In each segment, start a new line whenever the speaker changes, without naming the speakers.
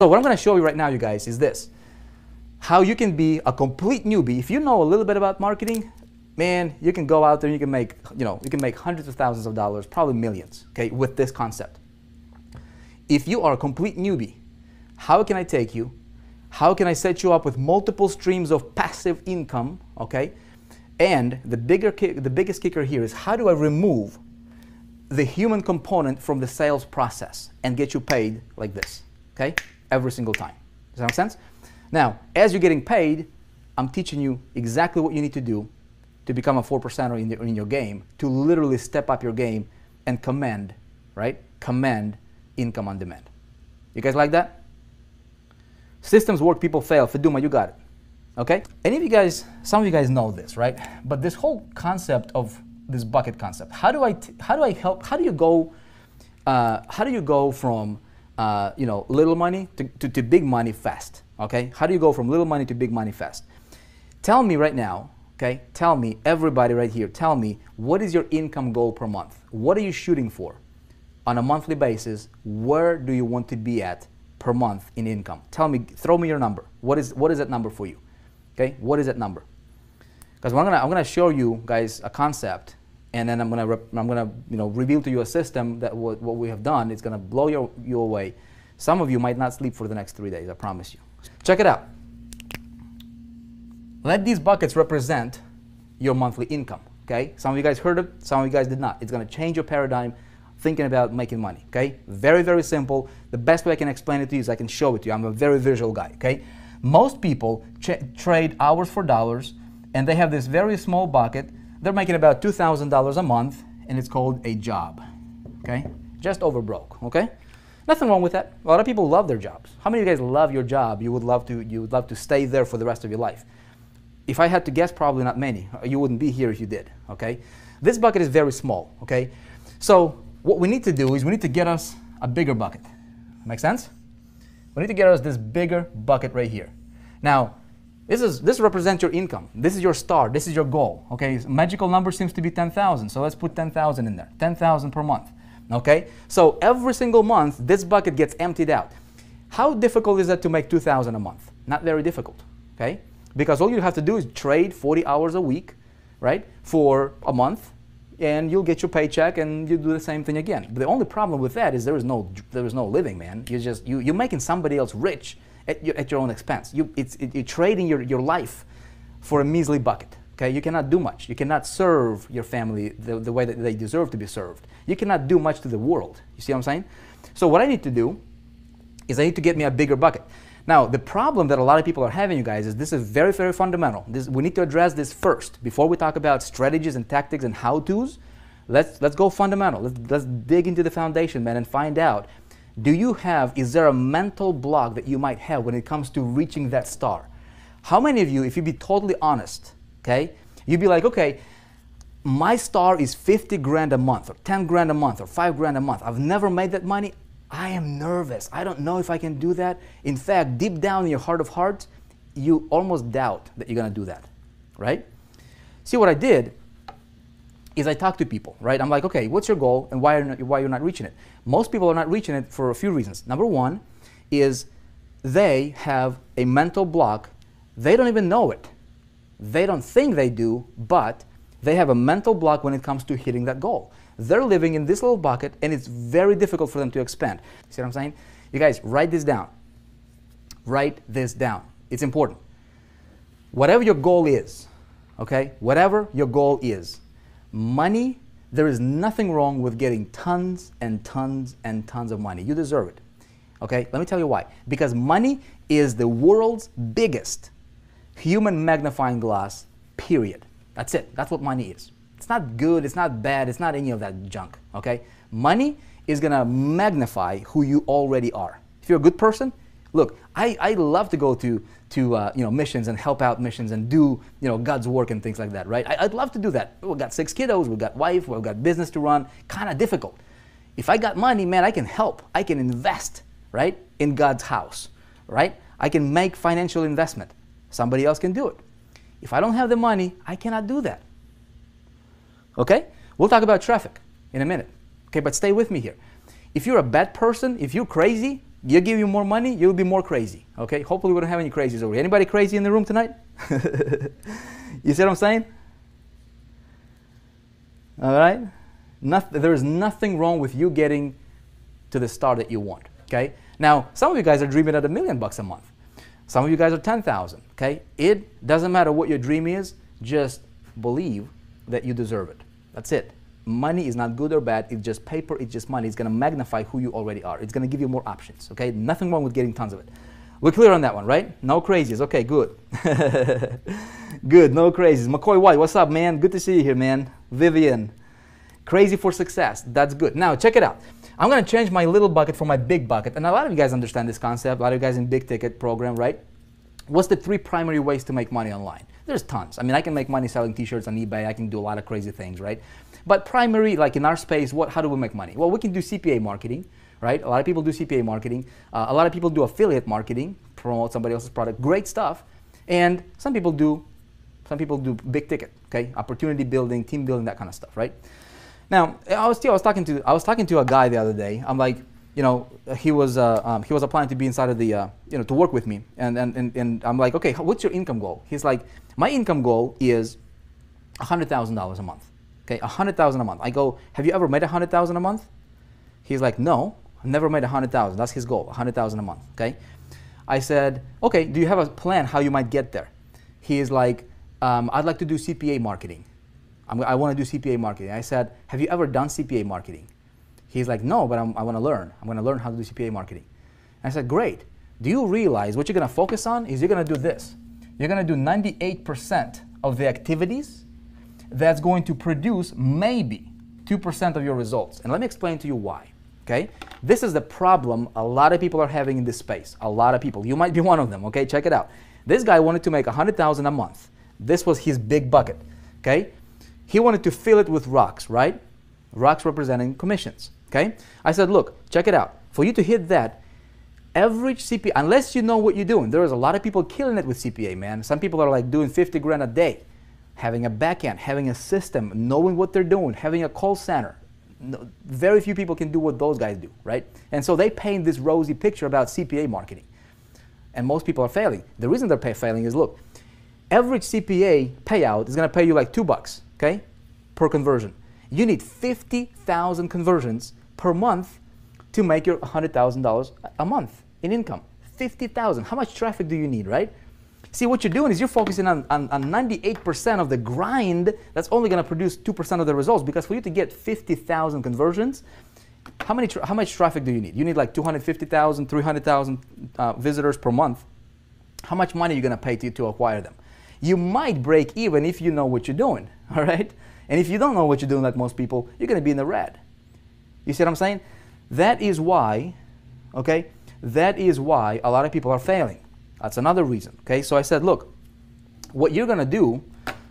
So what I'm going to show you right now, you guys, is this. How you can be a complete newbie. If you know a little bit about marketing, man, you can go out there and you can make, you can make hundreds of thousands of dollars, probably millions, okay, with this concept. If you are a complete newbie, how can I take you? How can I set you up with multiple streams of passive income, okay? And the biggest kicker here is, how do I remove the human component from the sales process and get you paid like this, okay? Every single time. Does that make sense? Now, as you're getting paid, I'm teaching you exactly what you need to do to become a 4%er in your game, to literally step up your game and command, right? Command income on demand. You guys like that? Systems work, people fail. Feduma, you got it. Okay? Any of you guys, some of you guys know this, right? But this whole concept of this bucket concept, how do you go from little money to big money fast? Okay? How do you go from little money to big money fast? Tell me right now, okay? Tell me, everybody right here, tell me, what is your income goal per month? What are you shooting for? On a monthly basis, where do you want to be at per month in income? Tell me, throw me your number. What is that number for you? Okay? What is that number? Because I'm gonna show you guys a concept, and then I'm gonna reveal to you a system that what we have done. It's gonna blow you away. Some of you might not sleep for the next 3 days, I promise you. Check it out. Let these buckets represent your monthly income, okay? Some of you guys heard it, some of you guys did not. It's gonna change your paradigm thinking about making money, okay? Very, very simple. The best way I can explain it to you is I can show it to you. I'm a very visual guy, okay? Most people trade hours for dollars, and they have this very small bucket. They're making about $2,000 a month, and it's called a job, okay? Just over broke, okay? Nothing wrong with that. A lot of people love their jobs. How many of you guys love your job? You would love to stay there for the rest of your life. If I had to guess, probably not many. You wouldn't be here if you did, okay? This bucket is very small, okay? So what we need to do is we need to get us a bigger bucket. Make sense? We need to get us this bigger bucket right here. Now, this represents your income. This is your star. This is your goal, okay? Magical number seems to be 10,000, so let's put 10,000 in there. 10,000 per month, okay? So every single month, this bucket gets emptied out. How difficult is that to make 2,000 a month? Not very difficult, okay? Because all you have to do is trade 40 hours a week, right, for a month, and you'll get your paycheck, and you do the same thing again. But the only problem with that is there is no living, man. You're making somebody else rich at your own expense. You're trading your life for a measly bucket. Okay, you cannot do much. You cannot serve your family the way that they deserve to be served. You cannot do much to the world. You see what I'm saying? So what I need to do is I need to get me a bigger bucket. Now, the problem that a lot of people are having, you guys, is this is very, very fundamental. We need to address this first. Before we talk about strategies and tactics and how-tos, let's go fundamental. Let's dig into the foundation, man, and find out, is there a mental block that you might have when it comes to reaching that star? How many of you, if you be totally honest, okay, you'd be like, okay, my star is 50 grand a month, or 10 grand a month, or 5 grand a month. I've never made that money. I am nervous. I don't know if I can do that. In fact, deep down in your heart of hearts, you almost doubt that you're going to do that, right? See, what I did is I talked to people, right? I'm like, okay, what's your goal and why you're not reaching it? Most people are not reaching it for a few reasons. Number one is they have a mental block. They don't even know it. They don't think they do, but they have a mental block when it comes to hitting that goal. They're living in this little bucket, and it's very difficult for them to expand. See what I'm saying? You guys, write this down. Write this down. It's important. Whatever your goal is, okay? Whatever your goal is, money, there is nothing wrong with getting tons and tons and tons of money. You deserve it, okay? Let me tell you why. Because money is the world's biggest human magnifying glass, period. That's it. That's what money is. It's not good, it's not bad, it's not any of that junk, okay? Money is gonna magnify who you already are. If you're a good person, look, I love to go to missions and help out missions and do God's work and things like that, right? I'd love to do that. We've got 6 kiddos, we've got wife, we've got business to run, kind of difficult. If I got money, man, I can help, I can invest, right, in God's house, right? I can make financial investment. Somebody else can do it. If I don't have the money, I cannot do that. Okay? We'll talk about traffic in a minute. Okay, but stay with me here. If you're a bad person, if you're crazy, You give you more money, you'll be more crazy. Okay? Hopefully we don't have any crazies over here. Anybody crazy in the room tonight? You see what I'm saying? All right? There is nothing wrong with you getting to the star that you want. Okay? Now, some of you guys are dreaming at $1 million a month. Some of you guys are 10,000. Okay? It doesn't matter what your dream is. Just believe that you deserve it. That's it. Money is not good or bad. It's just paper. It's just money. It's going to magnify who you already are. It's going to give you more options. Okay? Nothing wrong with getting tons of it. We're clear on that one, right? No crazies. Okay, good. Good. No crazies. McCoy White, what's up, man? Good to see you here, man. Vivian. Crazy for success. That's good. Now, check it out. I'm going to change my little bucket for my big bucket. And a lot of you guys understand this concept. A lot of you guys in big ticket program, right? What's the 3 primary ways to make money online? There's tons. I mean, I can make money selling t-shirts on eBay. I can do a lot of crazy things, right? But primary, like in our space, how do we make money? Well, we can do CPA marketing, right? A lot of people do CPA marketing. A lot of people do affiliate marketing, promote somebody else's product. Great stuff. And some people do big ticket, okay? Opportunity building, team building, that kind of stuff, right? Now, I was talking to a guy the other day. I'm like, you know, he was applying to be inside of the, to work with me. And I'm like, okay, what's your income goal? He's like, my income goal is $100,000 a month. Okay, $100,000 a month. I go, have you ever made $100,000 a month? He's like, no, I've never made $100,000. That's his goal, $100,000 a month. Okay. I said, okay, do you have a plan how you might get there? He is like, I'd like to do CPA marketing. I want to do CPA marketing. I said, have you ever done CPA marketing? He's like, no, but I want to learn. I'm going to learn how to do CPA marketing. I said, great. Do you realize what you're going to focus on is you're going to do this. You're going to do 98% of the activities that's going to produce maybe 2% of your results. And let me explain to you why. Okay? This is the problem a lot of people are having in this space. A lot of people. You might be one of them. Okay? Check it out. This guy wanted to make $100,000 a month. This was his big bucket. Okay? He wanted to fill it with rocks, right? Rocks representing commissions. Okay? I said, look, check it out. For you to hit that, average CPA, unless you know what you're doing, there is a lot of people killing it with CPA, man. Some people are like doing 50 grand a day, having a back end, having a system, knowing what they're doing, having a call center. No, very few people can do what those guys do, right? And so they paint this rosy picture about CPA marketing. And most people are failing. The reason they're failing is, look, average CPA payout is going to pay you like $2, okay, per conversion. You need 50,000 conversions per month to make your $100,000 a month in income. 50,000. How much traffic do you need, right? See, what you're doing is you're focusing on 98% of the grind that's only going to produce 2% of the results, because for you to get 50,000 conversions, how much traffic do you need? You need like 250,000, 300,000 visitors per month. How much money are you going to pay to acquire them? You might break even if you know what you're doing, all right? And if you don't know what you're doing, like most people, you're going to be in the red. You see what I'm saying? That is why, okay, that is why a lot of people are failing. That's another reason, okay? So I said, look, what you're going to do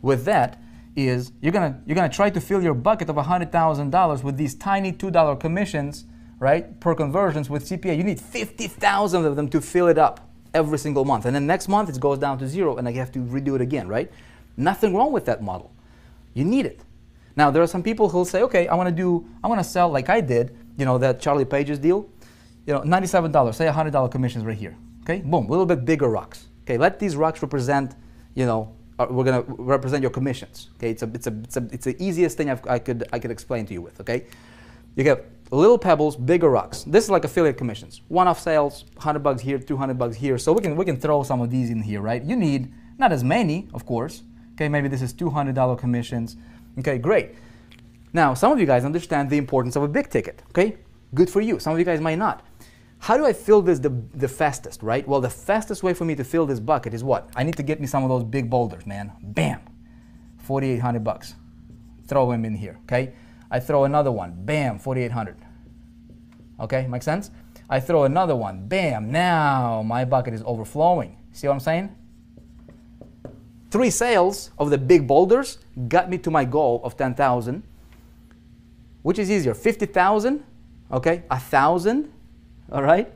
with that is you're gonna try to fill your bucket of $100,000 with these tiny $2 commissions, right, per conversions with CPA. You need 50,000 of them to fill it up every single month. And then next month it goes down to 0 and I have to redo it again, right? Nothing wrong with that model. You need it. Now, there are some people who'll say, okay, I want to sell like I did, that Charlie Page's deal, $97, say $100 commissions right here. Okay, boom, a little bit bigger rocks. Okay, let these rocks represent, we're gonna represent your commissions. Okay, it's the easiest thing I could explain to you with. Okay, you get little pebbles, bigger rocks. This is like affiliate commissions. One-off sales, $100 here, $200 here. So we can throw some of these in here, right? You need not as many, of course. Okay, maybe this is $200 commissions. Okay, great. Now, some of you guys understand the importance of a big ticket. Okay, good for you. Some of you guys might not. How do I fill this the fastest, right? Well, the fastest way for me to fill this bucket is what? I need to get me some of those big boulders, man. Bam, $4,800. Throw them in here, okay? I throw another one, bam, $4,800. Okay, make sense? I throw another one, bam, now my bucket is overflowing. See what I'm saying? 3 sales of the big boulders got me to my goal of 10,000. Which is easier, 50,000, okay, 1,000, all right,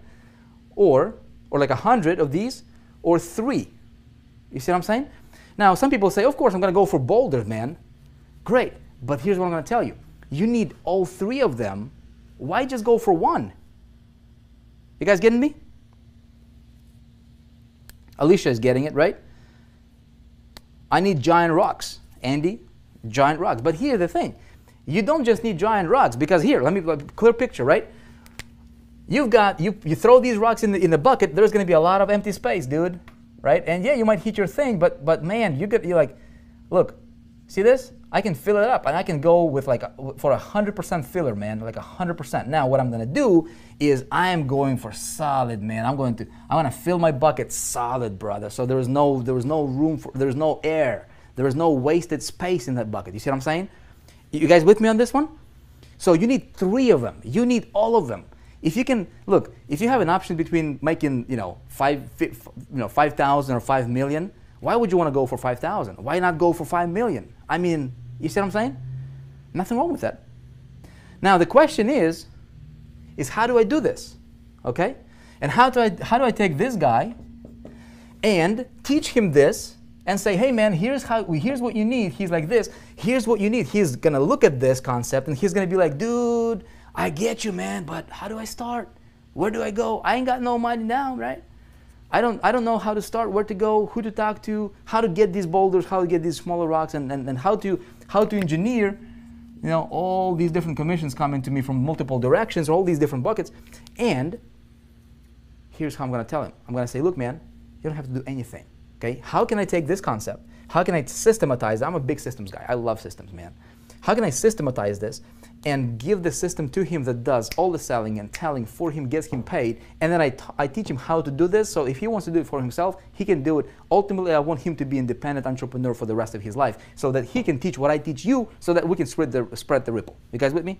or like 100 of these, or 3. You see what I'm saying? Now, some people say, of course, I'm going to go for boulders, man. Great, but here's what I'm going to tell you. You need all 3 of them. Why just go for 1? You guys getting me? Alicia is getting it, right? I need giant rocks. Andy, giant rocks. But here's the thing. You don't just need giant rocks, because here, let me clear picture, right? You've got, you throw these rocks in the bucket, there's going to be a lot of empty space, dude, right? And yeah, you might hit your thing, but man, you're like, look, see this? I can fill it up, and I can go with like for 100% filler, man, like 100%. Now, what I'm going to do is I am going for solid, man. I'm going to fill my bucket solid, brother. So there was no room for, there's no air, there is no wasted space in that bucket. You see what I'm saying? You guys with me on this one? So you need 3 of them. You need all of them. If you can, look, if you have an option between making, 5,000 or 5 million, why would you want to go for 5,000? Why not go for 5 million? I mean, you see what I'm saying? Nothing wrong with that. Now the question is how do I do this? Okay? And how do I take this guy and teach him this and say, hey man, here's what you need. He's like this. Here's what you need. He's gonna look at this concept and he's gonna be like, dude, I get you, man, but how do I start? Where do I go? I ain't got no money now, right? I don't know how to start, where to go, who to talk to, how to get these boulders, how to get these smaller rocks, and how to engineer, all these different commissions coming to me from multiple directions, all these different buckets. And here's how I'm going to tell him. I'm going to say, look, man, you don't have to do anything. Okay? How can I take this concept? How can I systematize it? I'm a big systems guy. I love systems, man. How can I systematize this and give the system to him that does all the selling and telling for him, gets him paid, and then I teach him how to do this, so if he wants to do it for himself, he can do it. Ultimately, I want him to be an independent entrepreneur for the rest of his life, so that he can teach what I teach you, so that we can spread the ripple. You guys with me?